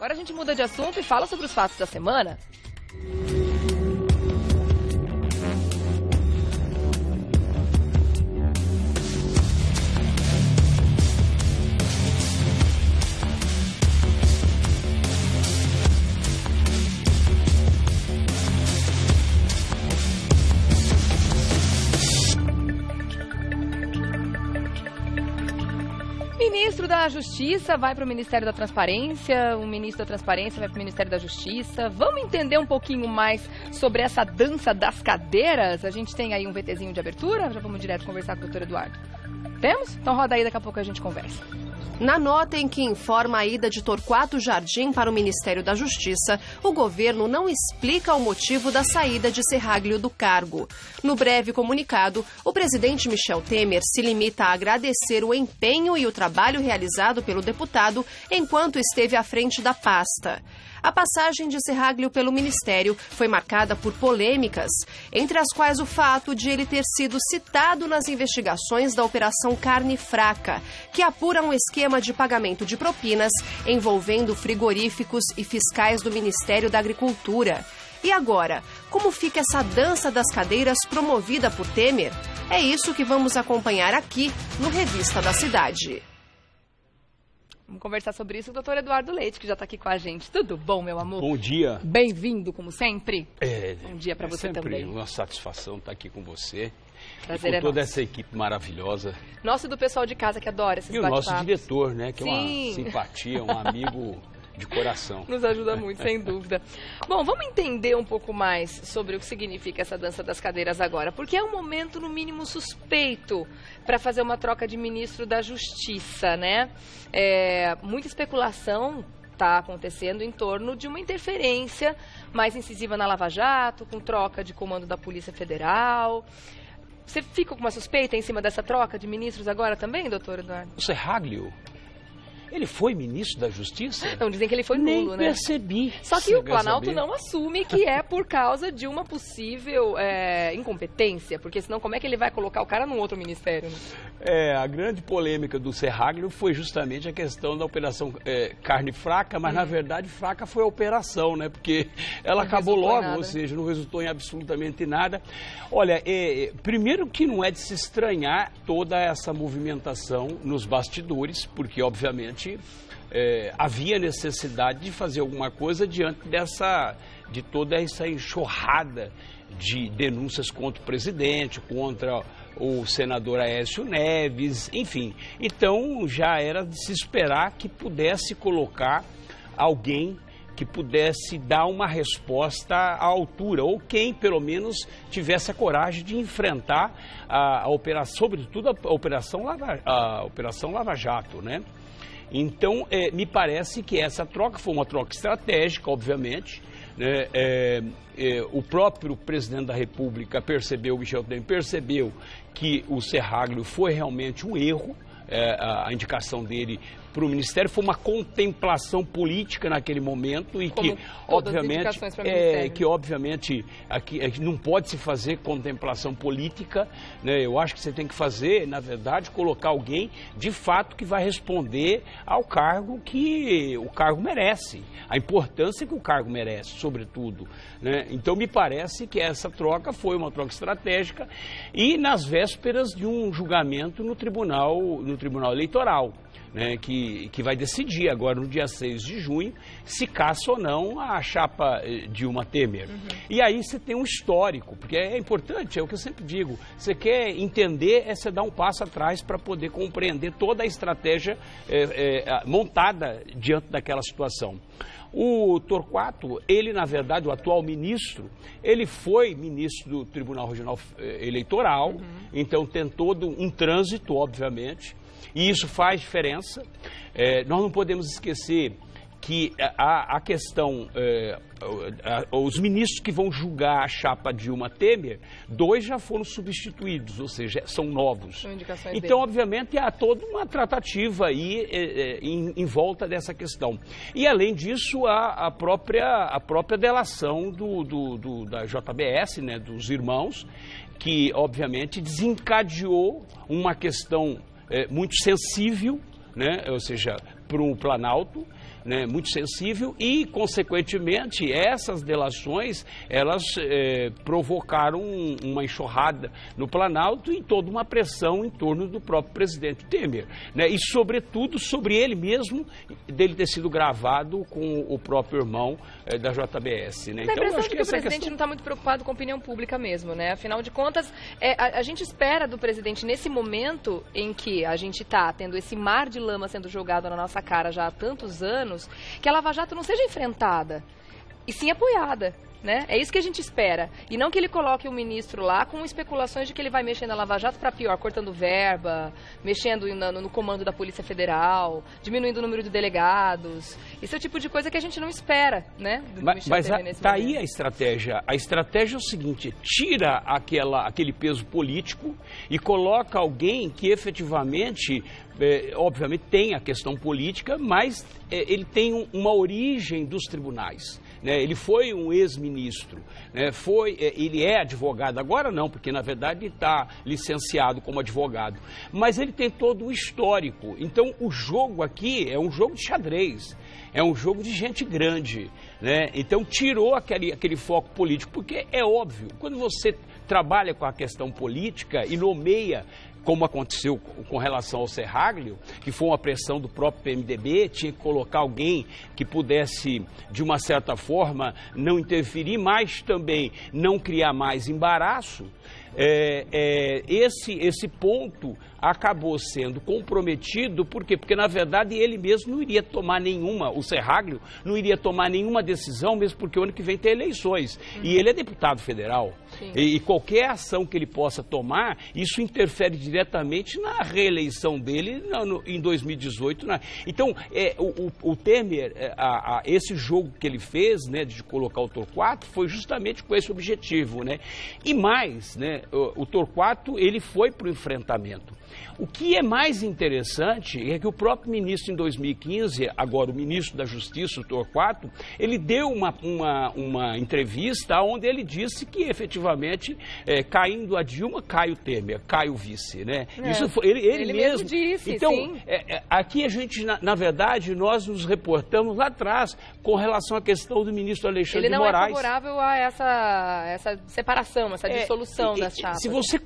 Agora a gente muda de assunto e fala sobre os fatos da semana. O ministro da Justiça vai para o Ministério da Transparência, o ministro da Transparência vai para o Ministério da Justiça. Vamos entender um pouquinho mais sobre essa dança das cadeiras? A gente tem aí um VTzinho de abertura, já vamos direto conversar com o doutor Eduardo. Temos? Então roda aí, daqui a pouco a gente conversa. Na nota em que informa a ida de Torquato Jardim para o Ministério da Justiça, o governo não explica o motivo da saída de Serraglio do cargo. No breve comunicado, o presidente Michel Temer se limita a agradecer o empenho e o trabalho realizado pelo deputado enquanto esteve à frente da pasta. A passagem de Serraglio pelo Ministério foi marcada por polêmicas, entre as quais o fato de ele ter sido citado nas investigações da Operação Carne Fraca, que apura um esquema de pagamento de propinas envolvendo frigoríficos e fiscais do Ministério da Agricultura. E agora, como fica essa dança das cadeiras promovida por Temer? É isso que vamos acompanhar aqui no Revista da Cidade. Vamos conversar sobre isso com o doutor Eduardo Leite, que já está aqui com a gente. Tudo bom, meu amor? Bom dia. Bem-vindo, como sempre. Bom dia para você também. Sempre uma satisfação estar aqui com você. Prazer e com é toda nosso. Essa equipe maravilhosa. Nosso e do pessoal de casa que adora esses E o bate-papos. nosso diretor, né? Que Sim. é uma simpatia, um amigo de coração. Nos ajuda muito, sem dúvida. Bom, vamos entender um pouco mais sobre o que significa essa dança das cadeiras agora, porque é um momento, no mínimo, suspeito para fazer uma troca de ministro da Justiça, né? Muita especulação está acontecendo em torno de uma interferência mais incisiva na Lava Jato, com troca de comando da Polícia Federal. Você fica com uma suspeita em cima dessa troca de ministros agora também, doutor Eduardo? O Serraglio, ele foi ministro da Justiça? Não, dizem que ele foi nulo, Nem né? percebi. Só que Você o Planalto quer saber? não assume que é por causa de uma possível incompetência, porque senão como é que ele vai colocar o cara num outro ministério? Né? A grande polêmica do Serraglio foi justamente a questão da operação Carne Fraca, mas na verdade fraca foi a operação, né? Porque ela Não acabou resultou em logo, nada. ou seja, não resultou em absolutamente nada. Olha, primeiro que não é de se estranhar toda essa movimentação nos bastidores, porque obviamente havia necessidade de fazer alguma coisa diante de toda essa enxurrada de denúncias contra o presidente, contra o senador Aécio Neves, enfim. Então já era de se esperar que pudesse colocar alguém que pudesse dar uma resposta à altura, ou quem, pelo menos, tivesse a coragem de enfrentar a operação, sobretudo a Operação Lava Jato, né? Então, me parece que essa troca foi uma troca estratégica, obviamente, né? O próprio presidente da República percebeu, Michel Temer percebeu que o Serraglio foi realmente um erro, a indicação dele para o Ministério foi uma contemplação política naquele momento e Como que todas as obviamente indicações para o Ministério. que obviamente aqui não pode se fazer contemplação política, né? Eu acho que você tem que fazer, na verdade, colocar alguém de fato que vai responder ao cargo que o cargo merece, a importância que o cargo merece, sobretudo, né? Então me parece que essa troca foi uma troca estratégica e nas vésperas de um julgamento no Tribunal Eleitoral, né, que vai decidir agora no dia 6 de junho se caça ou não a chapa Dilma Temer. E aí você tem um histórico, porque é importante, é o que eu sempre digo, você quer entender, você dá um passo atrás para poder compreender toda a estratégia montada diante daquela situação. O Torquato, ele na verdade, o atual ministro, ele foi ministro do Tribunal Regional Eleitoral, então tem todo um trânsito, obviamente, e isso faz diferença. Nós não podemos esquecer que a questão, os ministros que vão julgar a chapa Dilma Temer, 2 já foram substituídos, ou seja, são novos. São indicações Então, dele. obviamente, há toda uma tratativa aí em volta dessa questão. E, além disso, há a própria delação da JBS, né, dos irmãos, que, obviamente, desencadeou uma questão muito sensível, né, ou seja, para o Planalto, né, muito sensível e, consequentemente, essas delações, elas provocaram uma enxurrada no Planalto e toda uma pressão em torno do próprio presidente Temer, né, e, sobretudo, sobre ele mesmo, dele ter sido gravado com o próprio irmão da JBS. Né? Então, eu acho que o presidente não está muito preocupado com a opinião pública mesmo, né? Afinal de contas, a gente espera do presidente, nesse momento em que a gente está tendo esse mar de lama sendo jogado na nossa cara já há tantos anos, que a Lava Jato não seja enfrentada, e sim apoiada. Né? É isso que a gente espera. E não que ele coloque o ministro lá com especulações de que ele vai mexer na Lava Jato para pior, cortando verba, mexendo no comando da Polícia Federal, diminuindo o número de delegados. Isso é o tipo de coisa que a gente não espera, né? Mas tá aí a estratégia. A estratégia é o seguinte: tira aquele peso político e coloca alguém que efetivamente, obviamente, tem a questão política, mas ele tem uma origem dos tribunais. Né? Ele foi um ex-ministro, né? Ele é advogado, agora não, porque na verdade está licenciado como advogado, mas ele tem todo o histórico. Então o jogo aqui é um jogo de xadrez, é um jogo de gente grande, né? Então tirou aquele foco político, porque é óbvio, quando você trabalha com a questão política e nomeia, como aconteceu com relação ao Serraglio, que foi uma pressão do próprio PMDB, tinha que colocar alguém que pudesse, de uma certa forma, não interferir, mas também não criar mais embaraço. Esse ponto acabou sendo comprometido, por quê? Porque, na verdade, ele mesmo não iria tomar o Serraglio não iria tomar nenhuma decisão, mesmo porque o ano que vem tem eleições. E ele é deputado federal. E qualquer ação que ele possa tomar, isso interfere diretamente na reeleição dele em 2018. Então, o Temer, esse jogo que ele fez, né, de colocar o Torquato, foi justamente com esse objetivo, né? E mais, né, o Torquato, ele foi para o enfrentamento. O que é mais interessante é que o próprio ministro, em 2015, agora o ministro da Justiça, o Torquato, ele deu uma entrevista onde ele disse que, efetivamente, caindo a Dilma, cai o Temer, cai o vice, né? Isso foi, ele mesmo disse. Então, sim. Aqui a gente, na verdade, nós nos reportamos lá atrás com relação à questão do ministro Alexandre de Moraes. Ele não é favorável a essa separação, essa dissolução das chapas. Se você,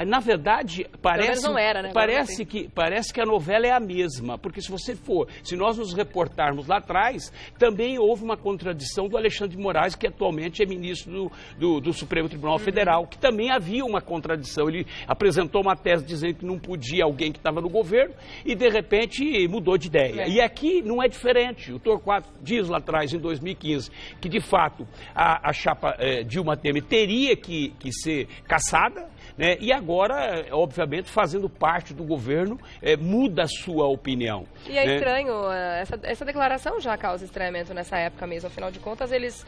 na verdade, parece... não era, né? Parece que a novela é a mesma, porque se nós nos reportarmos lá atrás, também houve uma contradição do Alexandre de Moraes, que atualmente é ministro do Supremo Tribunal Federal, que também havia uma contradição. Ele apresentou uma tese dizendo que não podia alguém que estava no governo e, de repente, mudou de ideia. E aqui não é diferente. O Torquato diz lá atrás, em 2015, que, de fato, a chapa Dilma Temer teria que ser cassada, né? E agora, obviamente, fazendo parte do governo, muda a sua opinião. E é estranho, essa declaração já causa estranhamento nessa época mesmo. Afinal de contas, eles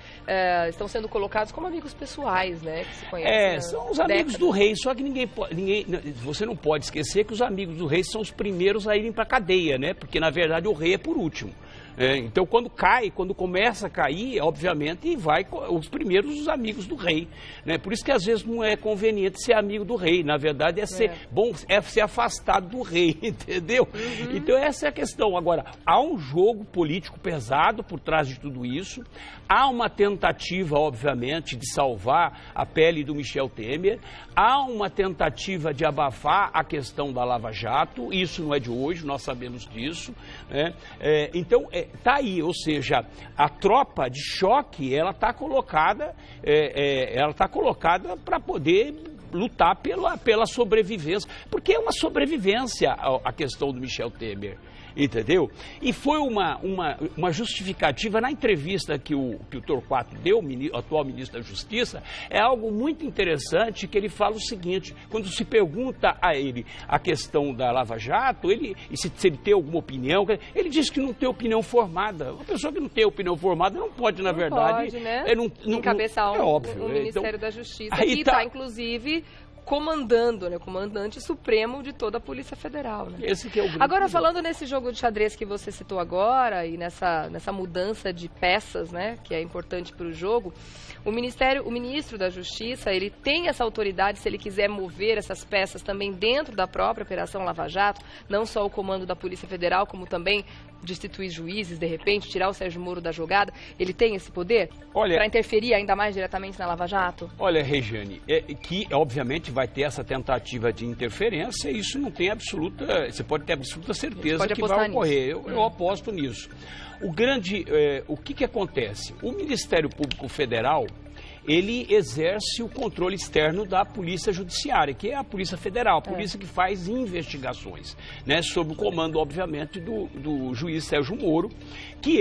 estão sendo colocados como amigos pessoais, né? Que se conhecem são os amigos do rei, só que você não pode esquecer que os amigos do rei são os primeiros a irem para a cadeia, né? Porque, na verdade, o rei é por último. Então, quando começa a cair, obviamente, vai os primeiros os amigos do rei, né? Por isso que às vezes não é conveniente ser amigo do rei. Na verdade, ser afastado do rei, entendeu? Então, essa é a questão. Agora, há um jogo político pesado por trás de tudo isso. Há uma tentativa, obviamente, de salvar a pele do Michel Temer. Há uma tentativa de abafar a questão da Lava Jato. Isso não é de hoje, nós sabemos disso, né? Então, está aí, ou seja, a tropa de choque, ela está colocada para poder lutar pela sobrevivência, porque é uma sobrevivência a questão do Michel Temer. Entendeu? E foi uma justificativa na entrevista que o Torquato deu, o atual ministro da Justiça, é algo muito interessante, que ele fala o seguinte: quando se pergunta a ele a questão da Lava Jato, se ele tem alguma opinião, ele diz que não tem opinião formada. Uma pessoa que não tem opinião formada não pode, na verdade... Pode, né? Encabeçar o Ministério da Justiça, que está, inclusive... comandando, né, o comandante supremo de toda a Polícia Federal. Né? Esse que é o grande agora, falando nesse jogo de xadrez que você citou agora, e nessa mudança de peças, né, que é importante para o jogo, o ministro da Justiça, ele tem essa autoridade, se ele quiser mover essas peças também dentro da própria Operação Lava Jato, não só o comando da Polícia Federal, como também destituir juízes, de repente, tirar o Sérgio Moro da jogada? Ele tem esse poder Olha, para interferir ainda mais diretamente na Lava Jato? Olha, Regiane, que obviamente vai ter essa tentativa de interferência, isso não tem absoluta, você pode ter absoluta certeza que vai ocorrer. Eu aposto nisso. O que acontece? O Ministério Público Federal, ele exerce o controle externo da Polícia Judiciária, que é a Polícia Federal, a polícia que faz investigações, né, sob o comando, obviamente, do juiz Sérgio Moro, que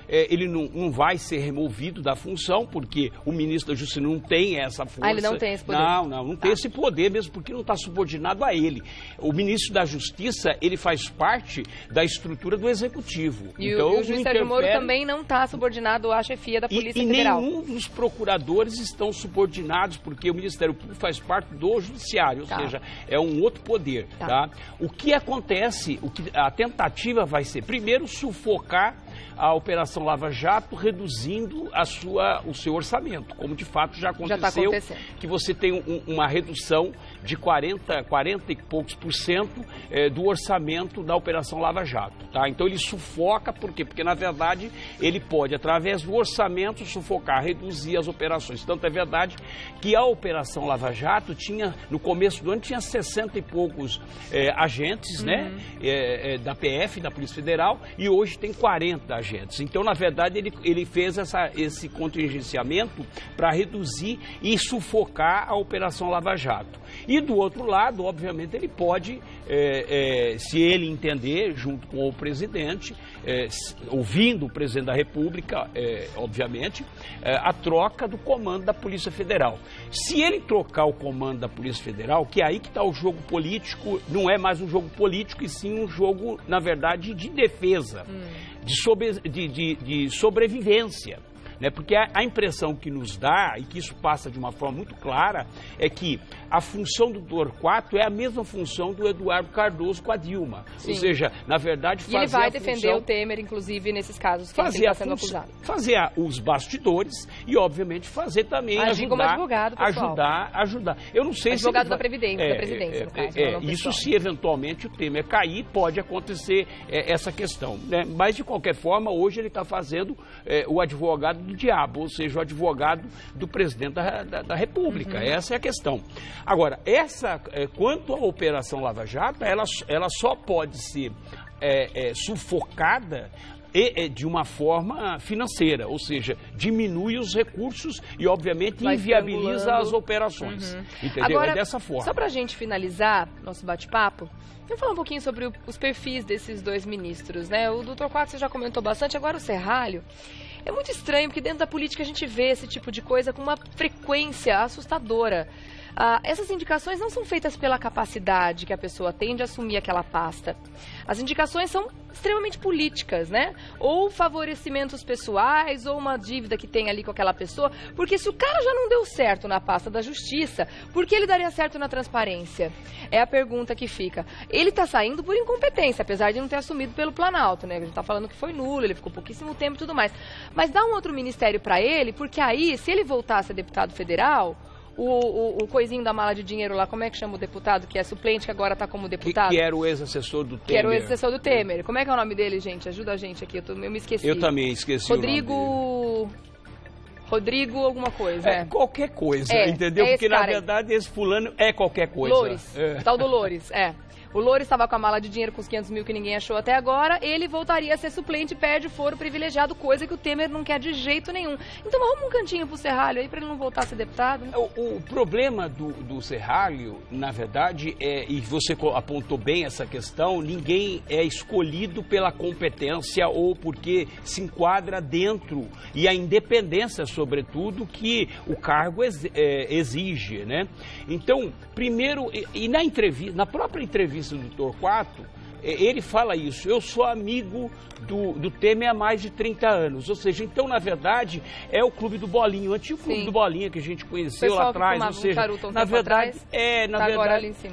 ele não vai ser removido da função, porque o ministro da Justiça não tem essa força. Ele não tem esse poder? Não tem esse poder, mesmo porque não está subordinado a ele. O ministro da Justiça, ele faz parte da estrutura do Executivo. E então, o juiz Sérgio Moro também não está subordinado à chefia da Polícia Federal. E nenhum dos procuradores estão subordinados, porque o Ministério Público faz parte do Judiciário, ou seja, é um outro poder. Tá? O que acontece, a tentativa vai ser, primeiro, sufocar a Operação Lava Jato, reduzindo o seu orçamento, como de fato já aconteceu, que você tem uma redução de 40 e poucos % do orçamento da Operação Lava Jato. Tá? Então ele sufoca, por quê? Porque na verdade ele pode, através do orçamento, sufocar, reduzir as operações. Tanto é verdade que a Operação Lava Jato tinha, no começo do ano, tinha 60 e poucos agentes, né, da PF, da Polícia Federal, e hoje tem 40 agentes. Então, na verdade, ele fez esse contingenciamento para reduzir e sufocar a Operação Lava Jato. E do outro lado, obviamente, ele pode, se ele entender, junto com o presidente, ouvindo o presidente da República, obviamente, a troca do comando da Polícia Federal. Se ele trocar o comando da Polícia Federal, que é aí que está o jogo político, não é mais um jogo político, e sim um jogo, na verdade, de defesa, de sobrevivência. Né? Porque a impressão que nos dá, e que isso passa de uma forma muito clara, é que a função do Torquato é a mesma função do Eduardo Cardoso com a Dilma. Sim. Ou seja, na verdade, fazer ele vai defender o Temer, inclusive, nesses casos que ele está sendo acusado. Fazer os bastidores e, obviamente, fazer também como advogado, pessoal. Ajudar. Eu não sei se advogado da Previdência, no caso. Isso, se eventualmente o Temer cair, pode acontecer essa questão. Né? Mas, de qualquer forma, hoje ele está fazendo o advogado do diabo, ou seja, o advogado do presidente da República. Essa é a questão. Agora, quanto à Operação Lava Jato, ela só pode ser sufocada de uma forma financeira, ou seja, diminui os recursos e, obviamente, inviabiliza as operações. Entendeu? Agora, dessa forma. Só para a gente finalizar nosso bate-papo, vamos falar um pouquinho sobre os perfis desses dois ministros, né? O do Torquato você já comentou bastante, agora o Serralho. É muito estranho, porque dentro da política a gente vê esse tipo de coisa com uma frequência assustadora. Essas indicações não são feitas pela capacidade que a pessoa tem de assumir aquela pasta. As indicações são extremamente políticas, né? Ou favorecimentos pessoais, ou uma dívida que tem ali com aquela pessoa. Porque se o cara já não deu certo na pasta da Justiça, por que ele daria certo na transparência? É a pergunta que fica. Ele está saindo por incompetência, apesar de não ter assumido pelo Planalto, né? A gente está falando que foi nulo, ele ficou pouquíssimo tempo e tudo mais. Mas dá um outro ministério para ele, porque aí, se ele voltar a ser deputado federal, o coisinho da mala de dinheiro lá, como é que chama o deputado, que é suplente, que agora está como deputado? Que era o ex-assessor do Temer. Que era o ex-assessor do Temer. Como é que é o nome dele, gente? Ajuda a gente aqui, eu me esqueci. Eu também esqueci o nome dele. Rodrigo alguma coisa. Qualquer coisa, entendeu? Porque, na verdade, esse fulano é qualquer coisa. Loures, tal do Loures, O Loures estava com a mala de dinheiro com os 500 mil que ninguém achou até agora, ele voltaria a ser suplente e perde o foro privilegiado, coisa que o Temer não quer de jeito nenhum. Então arruma um cantinho pro Serralho aí para ele não voltar a ser deputado. Né? O problema do Serralho, na verdade, e você apontou bem essa questão, ninguém é escolhido pela competência ou porque se enquadra dentro, e a independência, sobretudo, que o cargo exige, né? Então, primeiro, e na própria entrevista do Torquato, ele fala isso, eu sou amigo do Temer há mais de 30 anos, ou seja, então, na verdade, é o Clube do Bolinho, o antigo Clube do Bolinho que a gente conheceu lá atrás, ou seja, na verdade,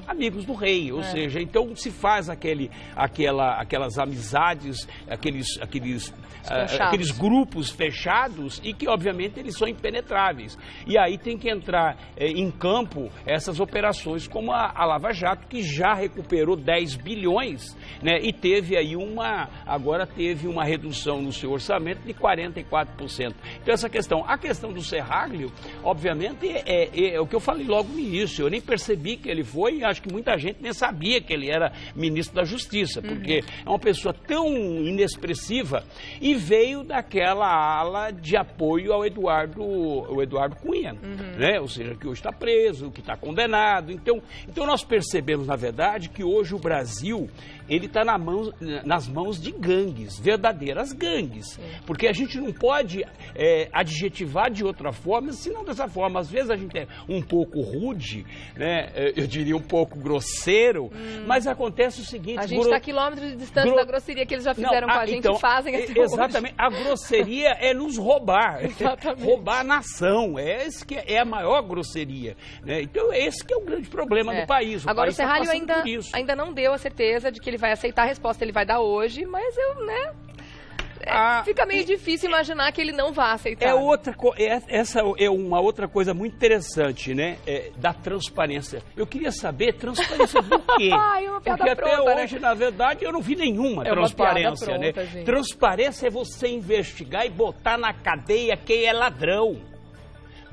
amigos do rei, ou seja, então se faz aquelas amizades, aqueles grupos fechados e que, obviamente, eles são impenetráveis. E aí tem que entrar em campo essas operações como a Lava Jato, que já recuperou 10 bilhões né? E teve aí agora teve uma redução no seu orçamento de 44%. Então essa questão, a questão do Serraglio, obviamente, é o que eu falei logo no início. Eu nem percebi que ele foi, e acho que muita gente nem sabia que ele era ministro da Justiça, porque é uma pessoa tão inexpressiva e veio daquela ala de apoio ao Eduardo Cunha, né? Ou seja, que hoje está preso, que está condenado. Então nós percebemos, na verdade, que hoje o Brasil ele está nas mãos de gangues, verdadeiras gangues. Porque a gente não pode adjetivar de outra forma, senão dessa forma. Às vezes a gente é um pouco rude, né? Eu diria um pouco grosseiro, mas acontece o seguinte... A gente está a quilômetros de distância da grosseria que eles já fizeram com a gente e fazem até exatamente, hoje. A grosseria é nos roubar, roubar a nação, esse que é a maior grosseria, né? Então esse que é o grande problema do país. Agora país o Serraglio ainda não deu a certeza de que ele vai aceitar a resposta, ele vai dar hoje, mas fica meio difícil imaginar que ele não vai aceitar. Essa é uma outra coisa muito interessante, né? Da transparência. Eu queria saber transparência do quê? Porque até hoje, na verdade, eu não vi nenhuma transparência, né? Gente. Transparência é você investigar e botar na cadeia quem é ladrão.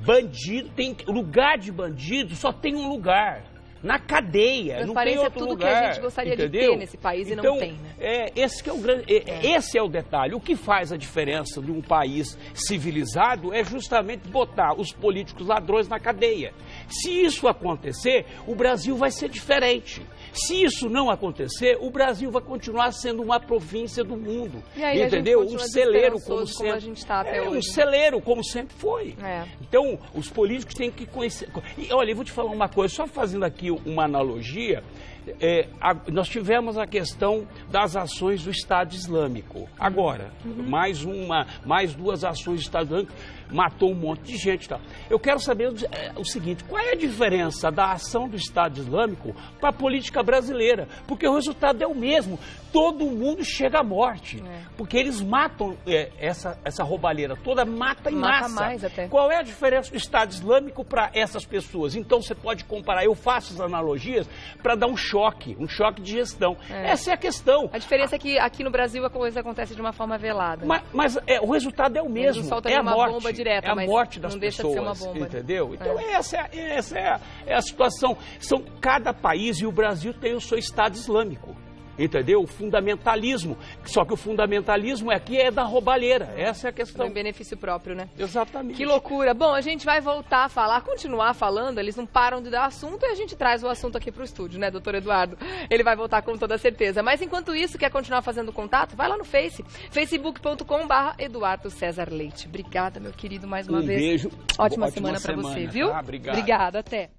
Bandido lugar de bandido só tem um lugar. Na cadeia, não tem outro lugar. Transparência é tudo que a gente gostaria de ter nesse país e não tem, né? Esse é o detalhe. O que faz a diferença de um país civilizado é justamente botar os políticos ladrões na cadeia. Se isso acontecer, o Brasil vai ser diferente. Se isso não acontecer, o Brasil vai continuar sendo uma província do mundo. E aí, entendeu? Um celeiro, como sempre. A gente tá até hoje. Um celeiro, como sempre foi. Então, os políticos têm que conhecer. E, olha, eu vou te falar uma coisa, só fazendo aqui uma analogia. Nós tivemos a questão das ações do Estado Islâmico. Agora, mais 2 ações do Estado Islâmico, matou um monte de gente. Tá? Eu quero saber o seguinte, qual é a diferença da ação do Estado Islâmico para a política brasileira? Porque o resultado é o mesmo. Todo mundo chega à morte. Porque eles matam essa roubalheira toda, mata em massa. Mais até. Qual é a diferença do Estado Islâmico para essas pessoas? Então você pode comparar, eu faço as analogias para dar um choque de gestão. Essa é a questão. A diferença é que aqui no Brasil a coisa acontece de uma forma velada. Mas o resultado é o mesmo. É a morte. Bomba direta, é a morte das não deixa pessoas, de ser uma bomba, entendeu? Então essa é a situação. Cada país, e o Brasil tem o seu Estado Islâmico. Entendeu? O fundamentalismo. Só que o fundamentalismo aqui é da roubalheira. Essa é a questão. Em benefício próprio, né? Exatamente. Que loucura. Bom, a gente vai voltar a falar, continuar falando. Eles não param de dar assunto e a gente traz o assunto aqui para o estúdio, né, doutor Eduardo? Ele vai voltar com toda certeza. Mas enquanto isso, quer continuar fazendo contato? Vai lá no Face. facebook.com/Eduardo César Leite. Obrigada, meu querido, mais uma vez. Um beijo. Ótima semana para você, viu? Tá? Obrigado. Obrigada, até.